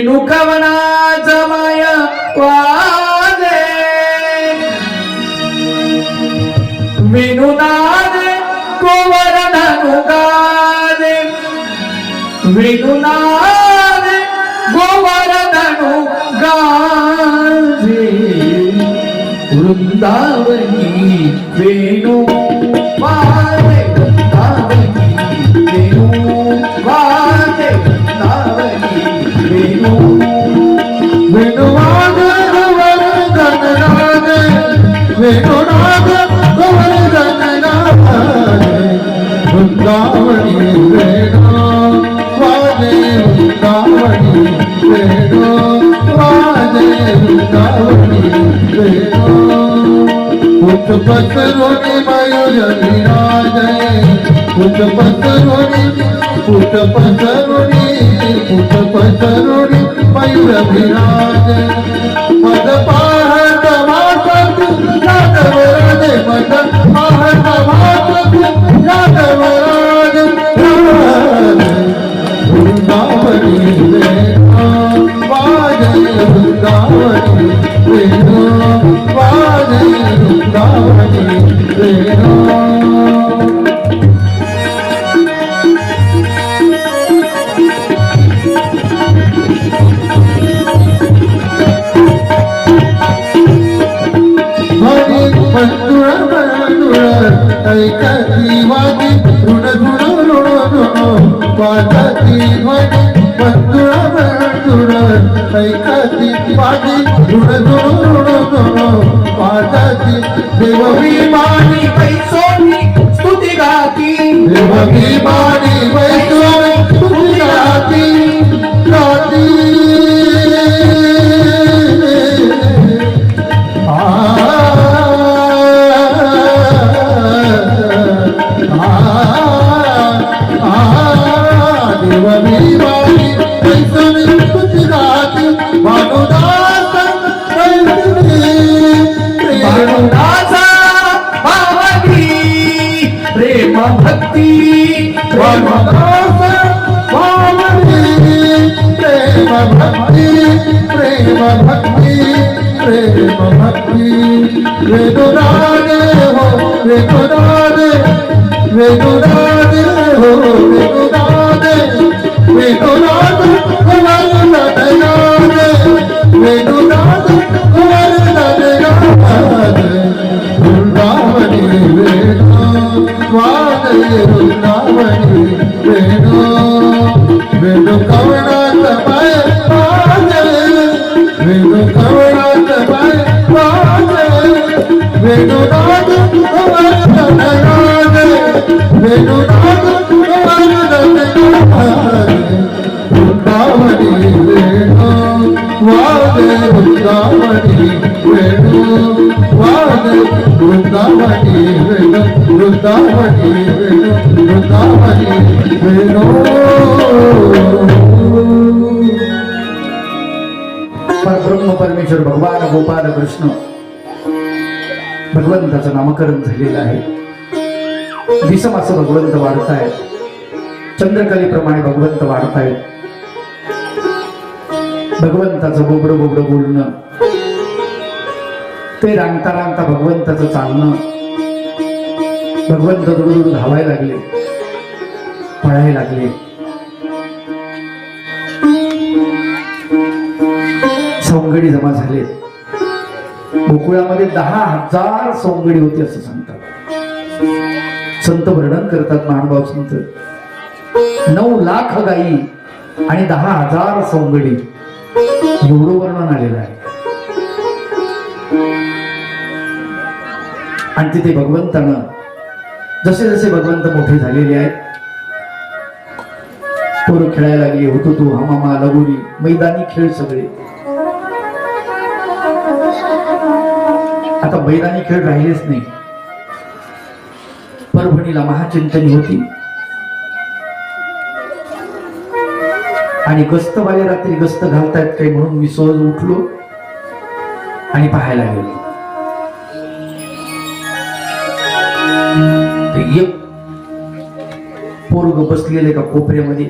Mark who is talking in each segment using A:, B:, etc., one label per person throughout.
A: वेणू कवनाचा माय वाजे वेणुनाद गोवर्धन गाजे वेणुनाद गोवर्धन गाजे वृंदावनी वेणु वाजे वृंदावनी वेणु वाजे वृंदावनी वेणु वेणुनाद गोवर्धन गाजे वेणुनाद गोवर्धन गाजे वृंदावनी वेणु वाजे वृंदावनी वेणु वाजे वृंदावनी वेणु कुछ पत्रोनी मयूर विराजे कुछ पत्रोनी मयूर विराजे मद पाहत मातक यादवराजे मद पाहत मातक यादवराजे वृंदावनी वेणु वाजे वृंदावनी वेणु वाजे वृंदावनी वेणु ऐकती वाजी ऋण ऋण ऋण ऋण वाजती ध्वनी बंधुळा बंधुळ ऐकती वाजी ऋण ऋण ऋण ऋण वाजती देवभिमानी वैसोनी स्तुती गाती देवभिमानी वैसोनी स्तुती गाती गाती प्रेम भक्ती प्रेम भक्ती प्रेम भक्ती प्रेम भक्ती वेणुनादे हो वेणुनादे वेणुनादे हो वेणुनादे वेणुनाद गोवर्धन गाजे वेणुनाद गोवर्धन गाजे वृंदावनी वेणु वाजे वृंदावनी वेणु वेणु कवनात माय वाजे वेणु कवनात माय वाजे वेणुनाद गोवर्धन गाजे वेणुनाद गोवर्धन गाजे वृंदावनी वेणु वाजे वृंदावनी वेणु वाजे वृंदावनी वेणु वृंदावनी वेणु वृंदावनी वेणु परब्रह्म परमेश्वर भगवान गोपाल कृष्ण भगवंताचं नामकरण झालेलं आहे. दिसमास भगवंत वाढतायत, चंद्रकलेप्रमाणे भगवंत वाढतायत. भगवंताचं बोबडं बोबडं बोलणं, ते रांगता रांगता भगवंताचं चालणं, भगवंत दुडून धावायला लागले, पळायला लागले. सवंगडी जमा झाले. गोकुळामध्ये 10,000 सवंगडी होती असं सांगतात संत. वर्णन करतात महानुभाव संत. 9 लाख गायी आणि 10,000 सवंगडी एवढं वर्णन आलेलं आहे. आणि तिथे भगवंतानं जसे जसे भगवंत मोठे झालेले आहेत, पोरं खेळायला लागली, होतो तू हमामा लगोरी, मैदानी खेळ सगळे. आता मैदानी खेळ राहिलेच नाही. परभणीला महाचिंतनी होती आणि गस्तवाले रात्री गस्त घालतायत काही म्हणून मी सहज उठलो आणि पाहायला गेलो. एक पोरग बसलेले का कोपऱ्यामध्ये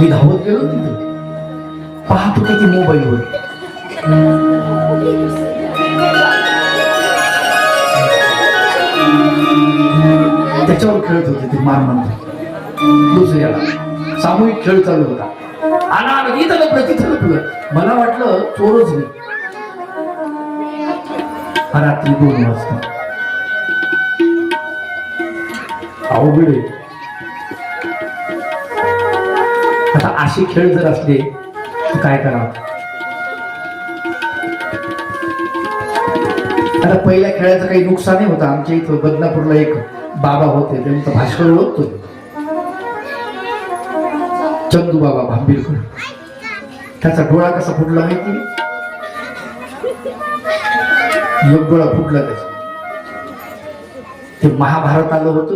A: मी धावत गेलो तिथे, पाहत होते ती मोबाईलवर. त्याच्यावर खेळत होते ते मारमंत्र. दुसऱ्याला सामूहिक खेळ चालू होता. आला इथं लपलं तिथं लपलं. मला वाटलं चोरच नाही. रात्री 2 वाजता. अवघड आहे. आता असे खेळ जर असले तर काय करावं? आता पहिल्या खेळाचं काही नुकसानही होतं. आमच्या इथं बदनापूरला एक बाबा होते, त्यांचं भाषण ओळखतो, चंदू बाबा भांबीरकर. त्याचा डोळा कसा फुटला माहिती? एक डोळा फुटला त्याचा. ते महाभारत आलं होतं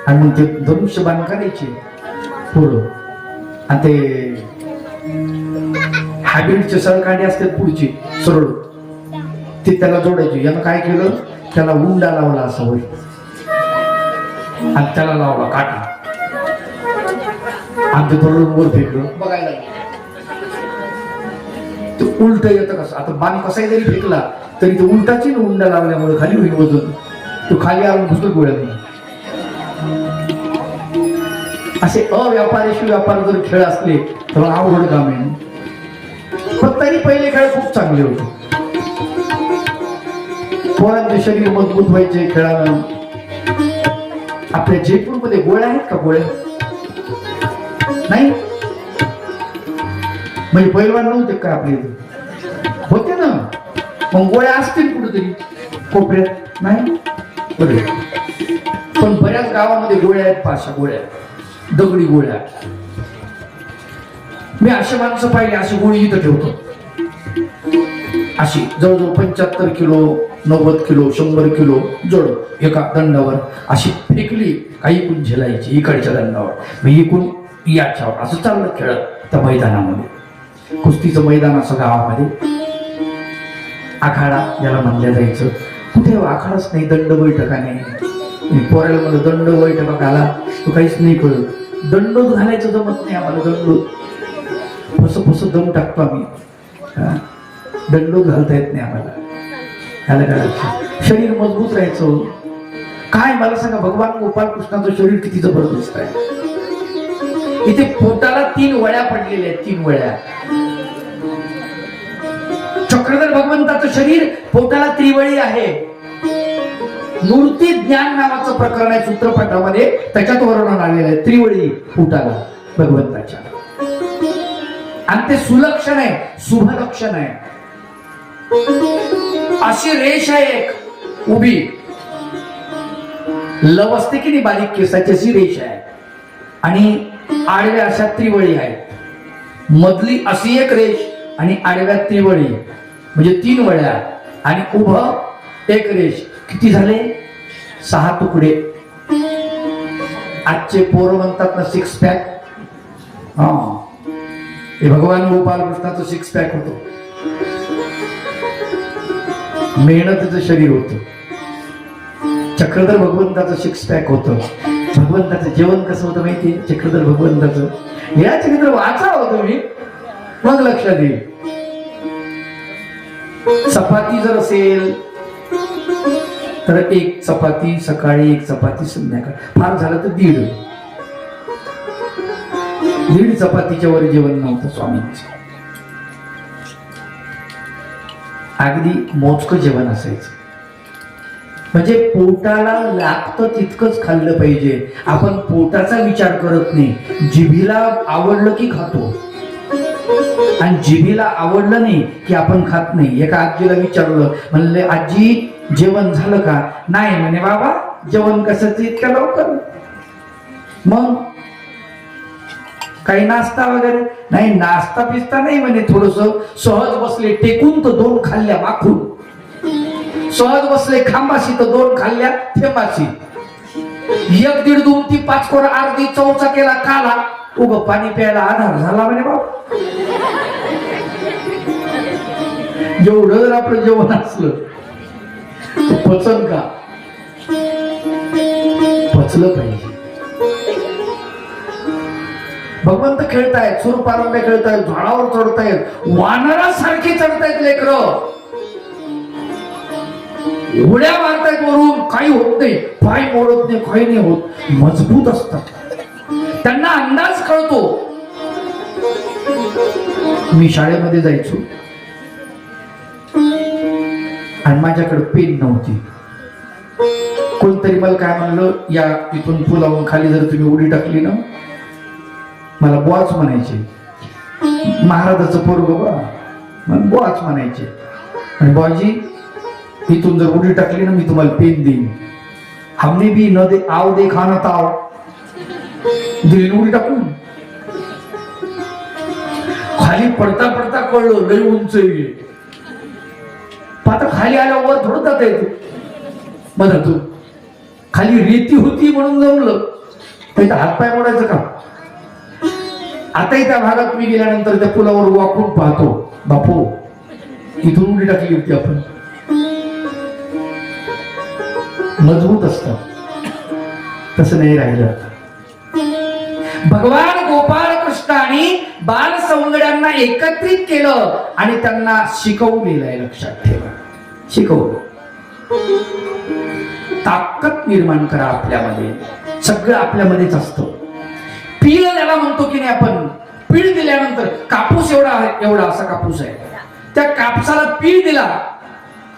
A: आणि मग ते धनुष्यबाण करायचे पुढं, आणि ते हॅबिटचे सळकांडे असतात पुढची सरळ, ते त्याला जोडायचे. यानं काय केलं, त्याला उंडा लावला असा वर आणि त्याला लावला काटा आणि ते धरून वर फेकलं. बघायला ते उलट येतं कसं. आता बाण कसाही जरी फेकला तरी ते उलटाची उंडा लावल्यामुळे खाली होईल वजन. तो खाली आणून घुसतो गोळ्यात. असे अव्यापारीशी व्यापार जर खेळ असले तर अवघड काम आहे. पण तरी पहिले खेळ खूप चांगले होते. पोरांचे शरीर मजबूत व्हायचे खेळानं. आपल्या जयपूरमध्ये गोळ्या आहेत का? गोळ्या नाही म्हणजे पैलवान नव्हते का आपले इथे? होते ना. मग गोळ्या असतील कुठेतरी कोपऱ्यात, नाही बरे. पण बऱ्याच गावामध्ये गोळ्या आहेत, 5 गोळ्या, दगडी गोळ्या. मी असे माणसं पाहिले, अशी गोळी इथं ठेवतो, अशी जवळजवळ 75 किलो 90 किलो 100 किलो जड एका दंडावर अशी फेकली. काही इकून झेलायची इकडच्या दंडावर, मी इकून याच्यावर, असं चाललं खेळत त्या मैदानामध्ये. कुस्तीचं मैदान असं गावामध्ये. आखाडा ज्याला म्हणल्या जायचं. कुठे आखाडाच नाही, दंड बैठका नाही. पोराला म्हणलं दंड बैठका घाला, तो काहीच नाही कळत. दंडोत घालायचं जमत नाही आम्हाला. दंडोत फस दम टाकतो आम्ही. दंडोत घालता येत नाही आम्हाला. शरीर मजबूत राहायचं. काय मला सांगा, भगवान गोपाल कृष्णाचं शरीर किती जबरदस्त आहे. इथे पोटाला 3 वळ्या पडलेल्या आहेत, 3 वळ्या. चक्रधर भगवंताचं शरीर पोटाला त्रिवळी आहे. मूर्ती ज्ञान नावाचं प्रकरण आहे सूत्रपाठामध्ये, त्याच्यात वर्णन आलेलं आहे त्रिवळी पोटाला भगवंताच्या. आणि ते सुलक्षण आहे, शुभलक्षण आहे. अशी रेष आहे एक उभी, लव असते की नाही बारीक केसाची, अशी रेष आहे. आणि आडव्या अशा त्रिवळी आहेत. मधली अशी एक रेष आणि आडव्या त्रिवळी, म्हणजे 3 वळ्या आणि उभं एक रेष. किती झाले? 6 तुकडे. आजचे पोरं म्हणतात ना 6 पॅक. हे भगवान गोपाल कृष्णाचं 6 पॅक होतं. मेहनतीचं शरीर होतं. चक्रधर भगवंताचं 6 पॅक होतं. भगवंताचं जेवण कसं होतं माहितीये? चक्रधर भगवंताचं, या चरित्र वाचा होतं मी, मग लक्षात येईल. चपाती जर असेल तर 1 चपाती सकाळी, 1 चपाती संध्याकाळी, फार झालं तर 1.5 चपातीच्या वर जेवण नव्हतं स्वामींचं. अगदी मोजकं जेवण असायचं. म्हणजे पोटाला लागतं तितकंच खाल्लं पाहिजे. आपण पोटाचा विचार करत नाही. जिभीला आवडलं की खातो, आणि जिभीला आवडलं नाही की आपण खात नाही. एका आजीला विचारलं, म्हणले आजी जेवण झालं का? नाही म्हणे. बाबा जेवण कशाचं इतक्या लवकर? मग काही नाश्ता वगैरे? नाही, नाश्ता पिस्ता नाही म्हणे. थोडस सहज बसले टेकून तर 2 खाल्ल्या माखून. सहज बसले खांबाशी तर 2 खाल्ल्या थेंबाशी. 1, 1.5, 2, 3, 5 कोरा अर्धी चौचा केला काला. उग पाणी प्यायला आधार झाला म्हणे बाबा. जेवढं जर आपलं जेवण असलं पचन का? पचलं पाहिजे. भगवंत खेळतायत, सूरपारंब्या खेळतायत, झाडावर चढतायत, वानरासारखे चढतायत लेकरं, उड्या मारतायत वरून, काही होत नाही, पाय मोडत नाही, काही नाही होत, मजबूत असतात. त्यांना अंदाज कळतो. मी शाळेमध्ये जायचो आणि माझ्याकडे पेन नव्हती. कोणतरी मला काय म्हणलं, या इथून पुलावून खाली जर तुम्ही उडी टाकली ना, मला बॉच म्हणायचे. महाराजाचं पोरग बा, मला बॉच म्हणायचे. आणि बॉजी इथून जर उडी टाकली ना, मी तुम्हाला पेन देईन. हमने भी न दे आव दे खाना ताव दिली उडी टाकून. खाली पडता पडता कळलं लय उंच आहे. आता खाली आल्यावर थोडं जाता येतो. बघा तू खाली रेती होती म्हणून जमलं, तर हातपाय मोडायचं का? आताही त्या भागात मी गेल्यानंतर त्या पुलावर वाकून पाहतो, बापू इथून उडी टाकली होती आपण. मजबूत असत. तसं नाही राहिलं. भगवान गोपाळ कृष्णाने बाल सवंगड्यांना एकत्रित केलं आणि त्यांना शिकवलेलं आहे. लक्षात ठेवा, शिकवलं. ताकद निर्माण करा आपल्यामध्ये. सगळं आपल्यामध्येच असतं. पीळ त्याला म्हणतो की नाही आपण. पीळ दिल्यानंतर कापूस एवढा एवढा असा कापूस आहे, त्या कापसाला पीळ दिला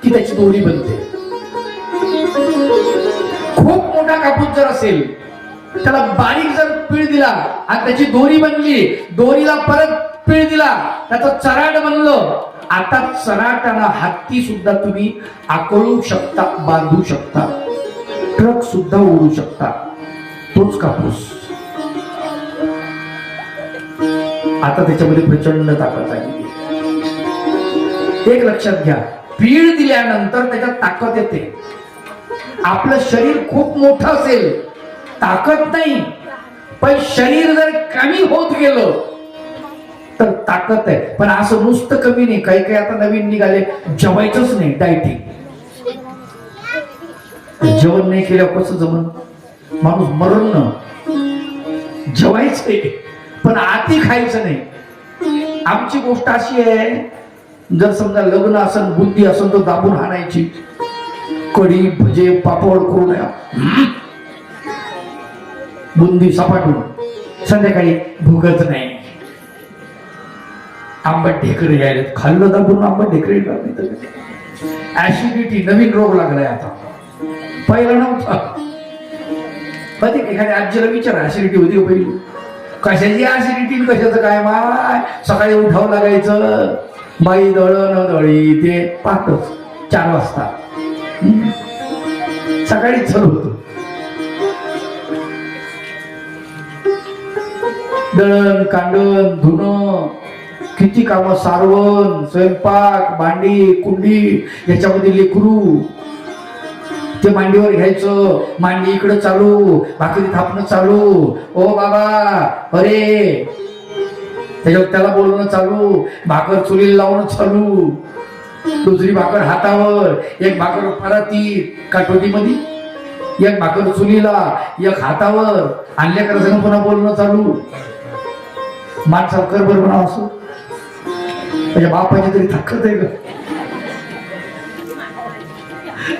A: की त्याची दोरी बनते. खूप मोठा कापूस जर असेल, त्याला बारीक जर पीळ दिला आणि त्याची दोरी बनली, दोरीला परत पीळ दिला, त्याचं चराड बनलं. आता चराटाला हत्ती सुद्धा तुम्ही आकळू शकता, बांधू शकता, ट्रक सुद्धा ओढू शकता. तोच कापूस. आता त्याच्यामध्ये प्रचंड ताकद आहे. एक लक्षात घ्या, पीळ दिल्यानंतर त्याच्यात ताकद येते. आपलं शरीर खूप मोठं असेल, ताकद नाही, पण शरीर जर कमी होत गेलं तर ताकद आहे. पण असं नुसतं कमी नाही. काही काही आता नवीन निघाले, जेवायचंच नाही, डायटिंग. जेवण नाही केल्यावर कसं जमन? माणूस मरण न. जेवायचंय पण आती खायचं नाही. आमची गोष्ट अशी आहे, जर समजा लग्न असेल, बुद्धी असेल, तर दाबून हाणायची. कढी, भजे, पापड, कोरड्या, बुंदी सपाटून. संध्याकाळी भूकच नाही. आंबट ढेकरे घ्यायला खाल्लं दाबून, आंबट ढेकरे. ऍसिडिटी नवीन रोग लागलाय आता, पहिला नव्हता. कधी एखाद्या आजीला विचारा, ऍसिडिटी होती का पहिली? कशाची ऍसिडिटी, कशाचं काय? माय सकाळी उठावं लागायचं, बाई दळण दळी ते पाहतच 4 वाजता. सकाळीच चालू होतो. दळण, कांडण, धुणं, किती कामं, सारवण, स्वयंपाक, भांडी, कुंडी, याच्यामध्ये लेकरू. ते मांडीवर घ्यायचं, मांडी इकडं चालू, भाकरी थापणं चालू. ओ बाबा अरे, त्याच्यावर त्याला बोलणं चालू, भाकर चुलीला लावणं चालू, दुसरी भाकर हातावर, एक भाकर परातीत काठोटीमध्ये, एक भाकर चुलीला, एक हातावर. आणल्या करायचं पुन्हा बोलणं चालू. माणसा कर बरं म्हणा असं. त्याच्या बापाची तरी ताकद आहे का?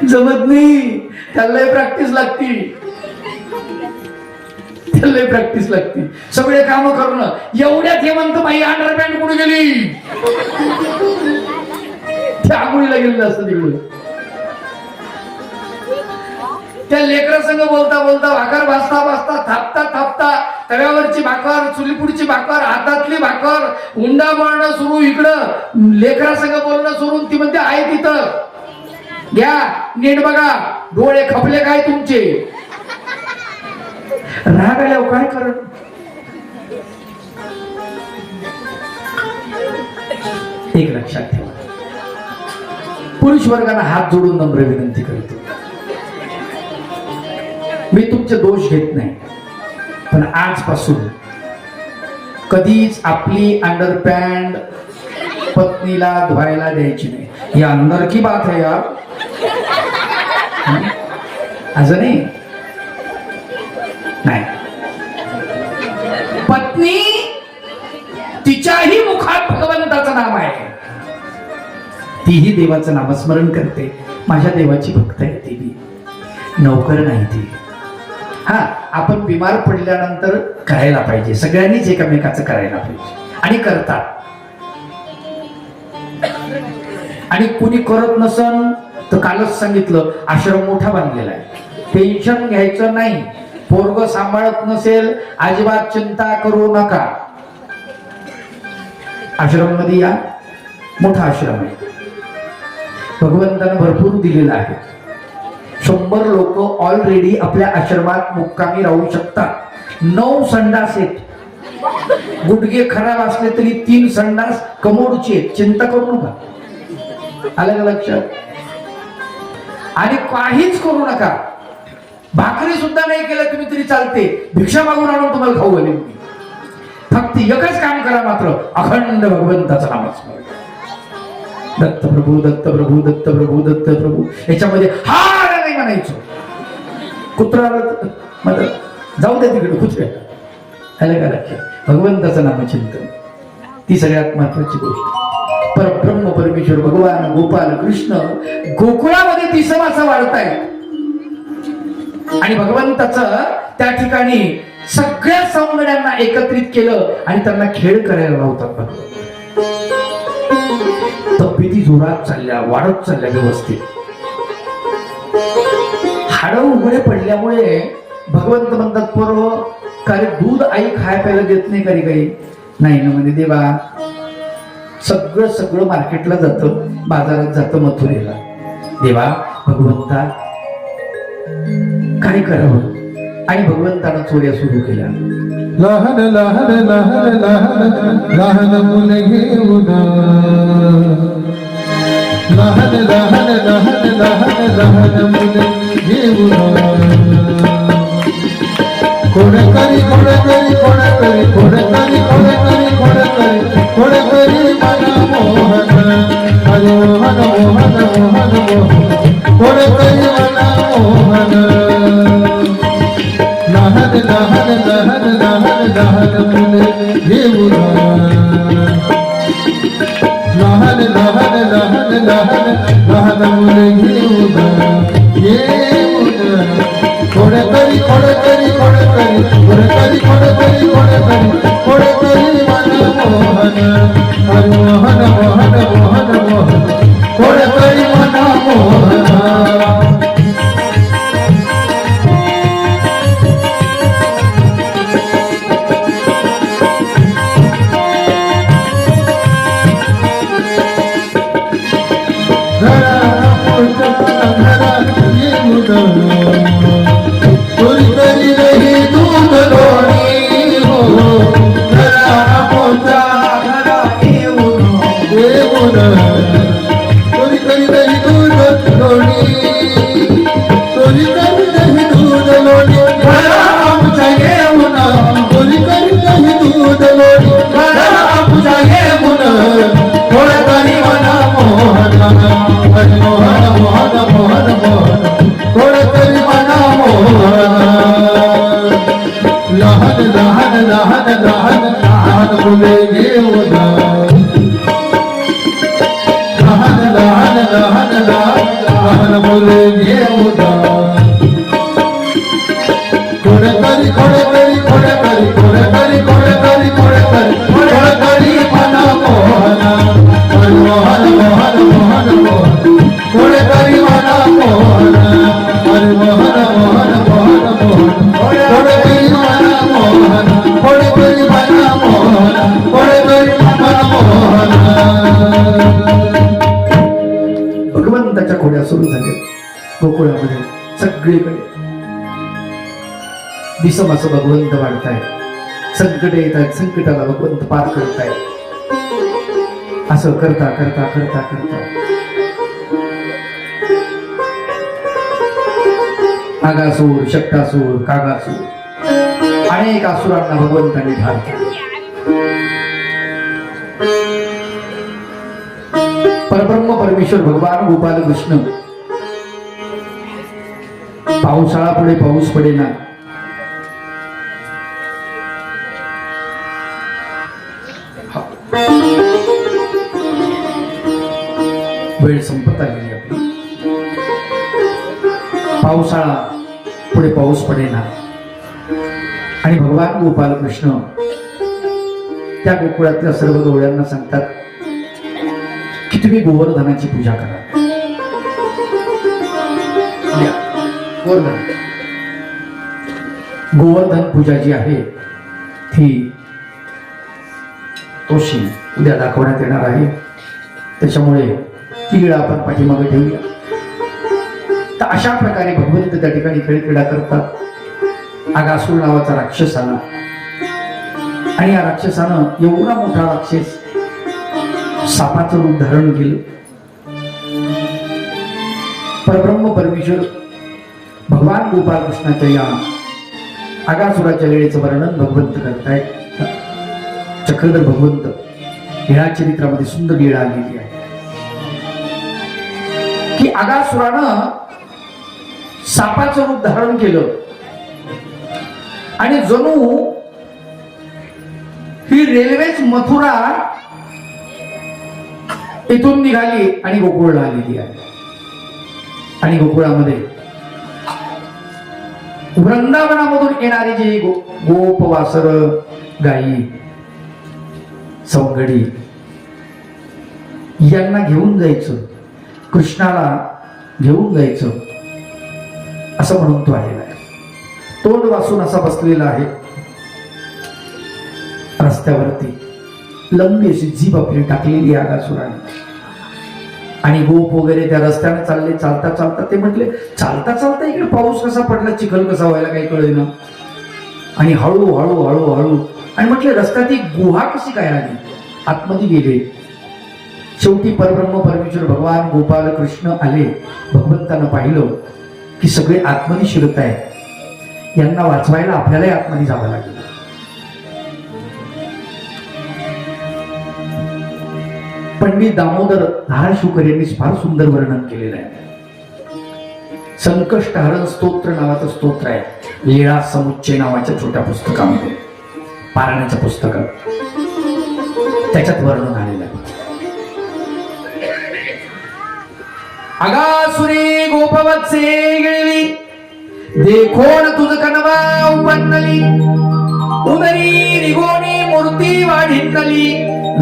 A: जमत नाही. त्याला प्रॅक्टिस लागती, त्याला प्रॅक्टिस लागती. सगळे काम करणं. एवढ्यात हे म्हणतं, बाई अंडरपॅन्ट कुठे गेली? त्या आंघोळीला गेलेलं असतं तिकडे. त्या लेकरा संग बोलता बोलता, भाकर भाजता भाजता, थापता थापता, तव्यावरची भाकर, चुलीपुडची भाकर, हातातली भाकर, हुंडा मारणं सुरू. इकडं लेकरा संग बोलणं सुरू. ती म्हणते, आहे तिथं घ्या, नीट बघा, डोळे खपले काय तुमचे? राग आल्यावर काय कर? एक लक्षात ठेवा, पुरुष वर्गाला हात जोडून नम्र विनंती करतो. मी तुमचे दोष घेत नाही, पण आजपासून कधीच आपली अंडरपॅन्ट पत्नीला धुवायला द्यायची नाही. ही अंदर की बात है यार. असं नाही. पत्नी भगवंताचं नाम आहे. तीही देवाचं नामस्मरण करते. माझ्या देवाची भक्त आहे ती, नोकर नाही ती. हा, आपण बिमार पडल्यानंतर करायला पाहिजे, सगळ्यांनीच एकमेकाचं करायला पाहिजे आणि करतात. आणि कुणी करत नसन तर कालच सांगितलं, आश्रम मोठा बांधलेला आहे, टेन्शन घ्यायचं नाही. पोरग सांभाळत नसेल अजिबात चिंता करू नका. आश्रम मध्ये या, मोठा आश्रम आहे, भगवंतानं भरपूर दिलेला आहे. 100 लोक ऑलरेडी आपल्या आश्रमात मुक्कामी राहू शकतात. 9 संडास आहेत. गुडघे खराब असले तरी 3 संडास कमोडचे आहेत, चिंता करू नका. आलं का लक्षात? आणि काहीच करू नका. भाकरी सुद्धा नाही केलं तुम्ही तरी चालते, भिक्षा मागून आणून तुम्हाला खाऊ घालेन मी. फक्त एकच काम करा मात्र, अखंड भगवंताचं नामस्मरण. दत्त प्रभू दत्त प्रभू दत्त प्रभू दत्त प्रभू. याच्यामध्ये हार नाही म्हणायचं. कुत्रा जाऊ दे तिकडे, कुत्र्या आलं का लक्षात? भगवंताचं नामचिंतन ती सगळ्यात महत्वाची गोष्ट. परब्रह्म परमेश्वर भगवान गोपाल कृष्ण गोकुळामध्ये 30 मासा वाढतायत आणि भगवंताचं त्या ठिकाणी सगळ्या सौंदर्यांना एकत्रित केलं आणि त्यांना खेळ करायला लावतात. तब्येती जोरात चालल्या, वाढत चालल्या व्यवस्थित. हाडं उघडे पडल्यामुळे भगवंत म्हणतात, पोरं काय दूध आई खाय प्यायला देत नाही कधी काही नाही ना म्हणजे देवा. सगळं मार्केटला जातं, बाजारात जातं, मथुरेला. देवा भगवंता काय करावं? आणि भगवंतानं चोऱ्या सुरू केल्या.
B: लहान लहान लहान लहान लहान मुले घेऊन, लहान लहान लहान लहान लहान मुले घेऊन, कोणकरी कोणकरी कोणकरी कोणकरी कोणकरी कोणकरी कोणकरी मला मोहन, हरे मोहन मोहन मोहन मोहन, कोणकरी मला मोहन. लहान लहान लहान लहान लहान मुले घेऊन, लहान लहान लहान लहान लहान मुले घेऊन येऊन, कोणकरी कोणकरी कोणकरी कोणकरी कोणकरी कोणकरी कोणकरी मन मोहन, हरि मोहन मोहन मोहन मोहन, कोणकरी मन मोहन. कोणी करी नाही दूध लोणी हो, घरा पोचा घरा येऊन येऊन, कोणी करी नाही दूध लोणी, कोणी करी नाही दूध लोणी, घरा आमच्या येऊन, कोणी करी नाही दूध लोणी, घरा आमच्या येऊन, कोणतरी मना मोहन, हरि मोहन मोहन मोहन मोहन, कोणतरी मना मोहन. लहान लहान लहान लहान लहान मुले घेऊन, लहान लहान लहान लहान लहान मुले घेऊन, कोणतरी कोणतरी कोणतरी कोणतरी कोणतरी कोणतरी कोणतरी मना मोहन, हरि मोहन मोहन मोहन मोहन, कोणतरी मना मोहन, हरि मोहन मोहन मोहन मोहन, कोणतरी मना मोहन, कोणतरी मना मोहन, कोणतरी मना मोहन.
A: भगवंताच्या खोड्या सुरू झाल्या गोकुळामध्ये सगळीकडे. दिसमास भगवंत वाढतायत, संकट येत आहेत, संकटाला भगवंत पार करतायत. असं करता करता करता करता नागासूर, शक्तासूर, कागासूर अनेक असुरांना भगवंतांनी ठार केले. परब्रह्म परमेश्वर भगवान गोपाल कृष्ण पावसाळा पुढे पाऊस पडेना. पावसाळा, पुढे पाऊस पडेना आणि भगवान गोपाल कृष्ण त्या गोकुळातल्या सर्व गवळ्यांना सांगतात की तुम्ही गोवर्धनाची पूजा करा. गोवर्धन पूजा जी आहे ती तोशी उद्या दाखवण्यात येणार आहे, त्याच्यामुळे ती वेळ आपण पाठीमागे ठेवूया. तर अशा प्रकारे भगवंत त्या ठिकाणी खेळक्रीडा करतात. अगासूर नावाचा राक्षस आला आणि या राक्षसानं एवढा मोठा राक्षस सापाचं रूप धारण केलं. परब्रह्म परमेश्वर भगवान गोपाल कृष्णाच्या या अगासुराच्या वेळेचं वर्णन भगवंत करतायत. चक्रधर भगवंत या चरित्रामध्ये सुंदर लीळा आलेली आहे की अगासुरानं सापाचं रूप धारण केलं आणि जणू ही रेल्वेच मथुरा इथून निघाली आणि गोकुळला आलेली आहे. आणि गोकुळामध्ये वृंदावनामधून येणारी जी गोप वासर गायी सवंगडी यांना घेऊन जायचं, कृष्णाला घेऊन जायचं असं म्हणून तो आलेला आहे. तोंड वासून असा बसलेला आहे रस्त्यावरती. लंबी अशी जीभ आपली टाकलेली आगासुराने आणि गोप वगैरे त्या रस्त्याने चालले. चालता चालता ते म्हटले चालता चालता इकडे पाऊस कसा पडला, चिखल कसा व्हायला काही कळेना. आणि हळू हळू हळू हळू आणि म्हटले रस्त्यात एक गुहा कशी काय आली, आतमध्ये गेले. शेवटी परब्रह्म परमेश्वर भगवान गोपाल कृष्ण आले. भगवंतानं पाहिलं की सगळे आतमध्ये शिरत आहे, यांना वाचवायला आपल्यालाही आतमध्ये जावं लागेल. पंडित दामोदर धाराशिवकर यांनी फार सुंदर वर्णन केलेलं आहे. संकष्टहरण स्तोत्र नावाचं स्तोत्र आहे लीळा समुच्चय नावाच्या छोट्या पुस्तकामध्ये, पारायणाच्या पुस्तकात त्याच्यात वर्णन आलेलं आहे. अगासुरी गोपवत्से गिळली, देखोन तुझ कनवा उपन्नली, उदरी निगोनी मूर्ती वाढिंनली,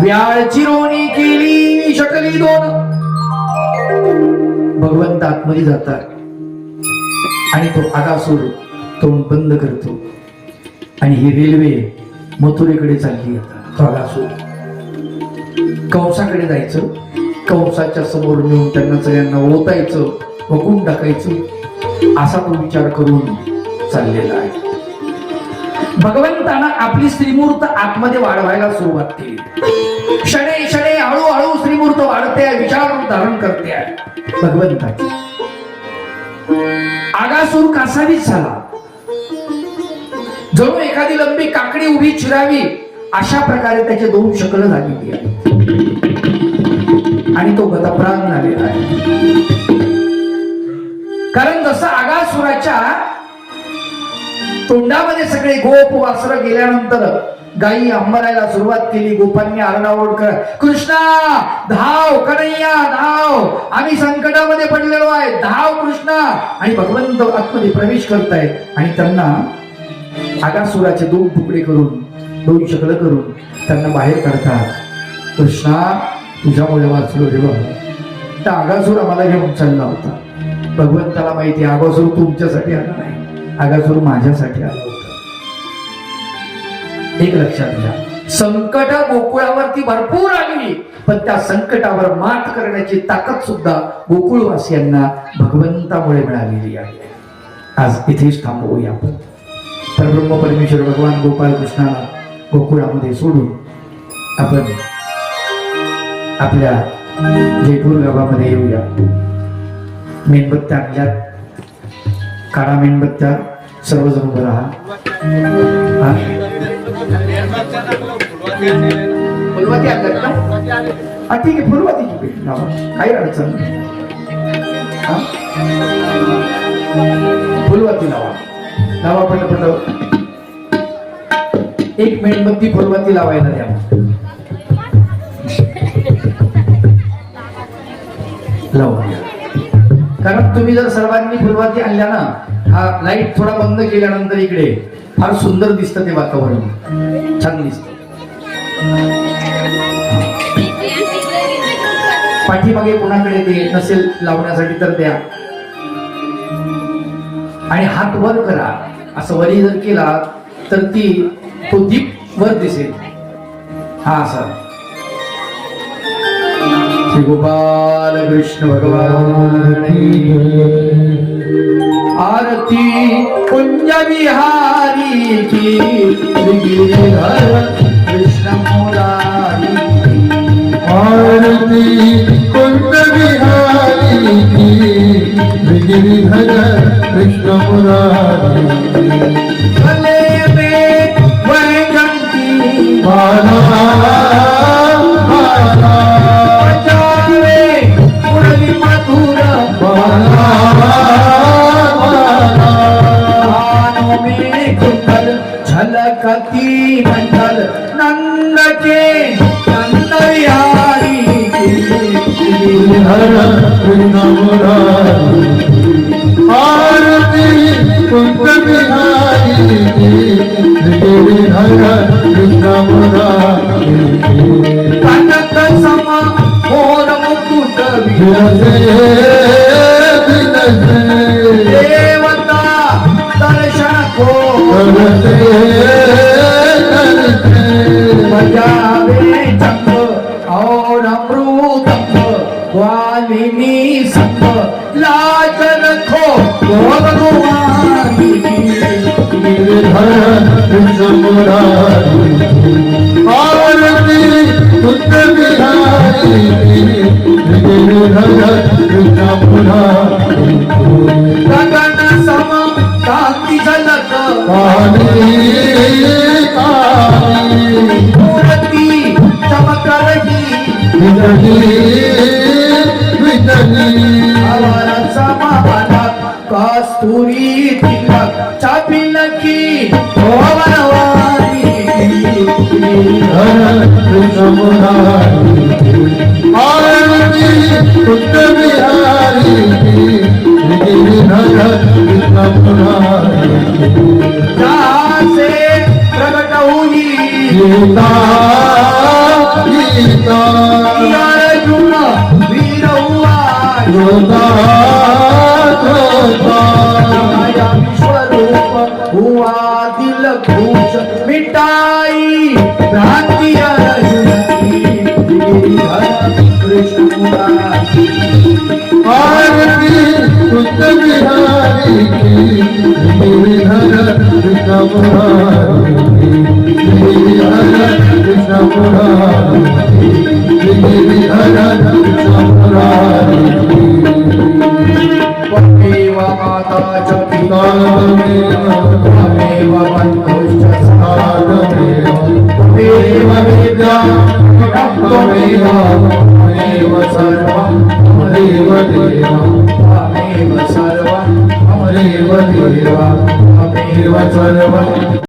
A: व्याळ चिरोणी केली शकली दोन. भगवंत आतमध्ये जातात आणि तो अगासूर तोंड बंद करतो आणि ही रेल्वे मथुरेकडे चालली जातात. तो अगासूर कंसाकडे जायचं, कंसाच्या समोर नेऊन त्यांना सगळ्यांना ओतायचं, वकून टाकायचं असा तो विचार करून चाललेला आहे. भगवंतानं आपली श्रीमूर्त आतमध्ये वाढवायला सुरुवात केली. क्षणे क्षणे हळूहळू श्रीमूर्त वाढते आहे, विचार धारण करते आहे भगवंताची. आगासूर कासावीस झाला, जणू एखादी लंबी काकडी उभी चिरावी अशा प्रकारे त्याचे दोन शकलं झालेली आहे आणि तो गतप्राण झालेला आहे. कारण जसं आगासुराच्या तोंडामध्ये सगळे गोप वासर गेल्यानंतर गायी अंबरायला सुरुवात केली. गोपांनी आरडाओरड कर, कृष्णा धाव, कन्हैया धाव, आम्ही संकटामध्ये पडलेलो आहे, धाव कृष्णा. आणि भगवंत आतमध्ये प्रवेश करतायत आणि त्यांना आगासुराचे दोन तुकडे करून, दोन शकलं करून त्यांना बाहेर काढतात. कृष्णा तुझ्यामुळे वाचलो रे बाबा. तर आगासूर आम्हाला घेऊन चालला होता. भगवंताला माहिती आगासूर तुमच्यासाठी आला नाही, आगासूर माझ्यासाठी आला होता. एक लक्षात घ्या, संकट गोकुळावरती भरपूर आली, पण त्या संकटावर मात करण्याची ताकद सुद्धा गोकुळवासियांना भगवंतामुळे मिळालेली आहे. आज इथेच थांबवूया आपण. परब्रह्म परमेश्वर भगवान गोपाल कृष्णाला गोकुळामध्ये सोडून आपण आपल्या जयपूर गावामध्ये येऊया. मेणबत्त्या आणल्यात, काळा मेणबत्त्या सर्वजण उभं राहा. फुलवाती आणल्यात का? ठीक आहे, फुलवातीची पेट लावा, काही अडचण नाही. फुलवाती लावा, लावा पटपट. एक मेणबत्ती फुलवाती लावायला द्या. लावा, कारण तुम्ही जर सर्वांनी फुलवाती आणल्या ना हा लाईट थोडा बंद केल्यानंतर इकडे फार सुंदर दिसतं ते वातावरण, छान दिसतं. पाठीमागे कोणाकडे ते नसेल लावण्यासाठी तर द्या. आणि हात वर करा, असं वरी जर केला तर तो दीप वर दिसेल. हा असा. श्री गोपाल कृष्ण भगवान आरती कुंज विहारी की, श्री गिरिधर कृष्ण मुरारी.
B: आरती कुंज विहारी की, गिरिधर कृष्ण मुरारी.
A: गले में वैजंती
B: माला माला
A: बजावे मुरली मधुर
B: माला माला.
A: कानों में कुंडल झलकती मंडल, नंद के नंद विहारी
B: गिरिधर कृष्ण मुरारी. आरती कुंज विहारी की, गिरिधर कृष्ण मुरारी.
A: कनक सम मोर मुकुट
B: विरसे विरसे
A: देवता दर्शन को
B: करते करते.
A: बजावे चंग और अमृतंग, ग्वालिनी संग लाज रखो भगवानी.
B: गिरिधर कृष्ण मुरारी. आरती कुंज विहारी की, गिरिधर कृष्ण मुरारी.
A: गगन सम कांति झलक
B: काली काली
A: मूर्ति चमक रही,
B: विजनी विजनी.
A: अवर समापन कस्तूरी तिलक चापिल की भवनवारी.
B: गिरिधर कृष्ण मुरारी. आरती कुंज विहारी की, गिरिधर कृष्ण मुरारी.
A: जहाँ से प्रकट हुई
B: गीता गीता
A: अर्जुन वीर हुआ,
B: योगा योगा.
A: माया विश्वरूप हुआ दिल खुश, मिटाई भ्रांति अर्जुन की. गिरिधर कृष्ण मुरारी.
B: आरती कुंज विहारी की, गिरिधर कृष्ण मुरारी. गिरिधर कृष्ण मुरारी. गिरिधर कृष्ण मुरारी.
A: त्वमेव माता च पिता त्वमेव बन्धुश्च सखा त्वमेव विद्या त्वमेव त्वमेव सर्वं त्वमेव देवा त्वमेव सर्वं त्वमेव देवा त्वमेव सर्वं.